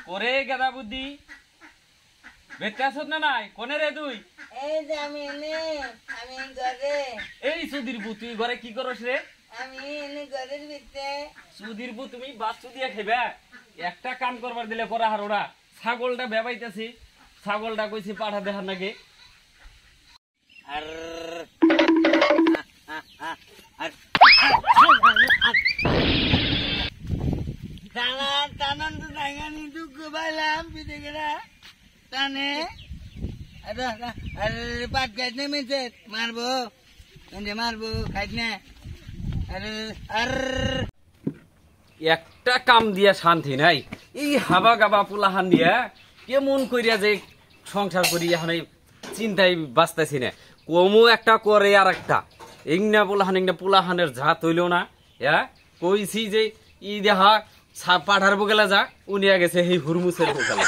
ওরে গাদা বুদ্ধি বেটাছস না নাই কোনে রে তুই এই যে আমি ঘরে এই সুধীর বু তুই ঘরে কি করস রে আমি ঘরের ভিতরে সুধীর বু তুমি বাচ্চু দিয়ে খাইবা একটা কাম করবার দিলে করা হার ওরা ছাগলটা বেবাইতেছি ছাগলটা কইছি পাঠা দেখার নাকি আর টানান তো টাঙ্গানি দুঃখ পাইলাম পিঠে গেরা টানে আর পাট খাইত নেমেছে মারবো মারবো খাইত না আর একটা কাম দিয়া শান্তি নাই এই হাবা গাবা পুলাহান দিয়া কেমন কইরা যে সংসার করি এখন চিন্তায় বাঁচতেছি না কমু একটা করে আর একটা ইংনা পুলাহানের ঝাত হইল না হ্যাঁ কইছি যে ই দেখা পাঠার বগেলা যা উনিয়া গেছে সেই হুরমুসের বগেলা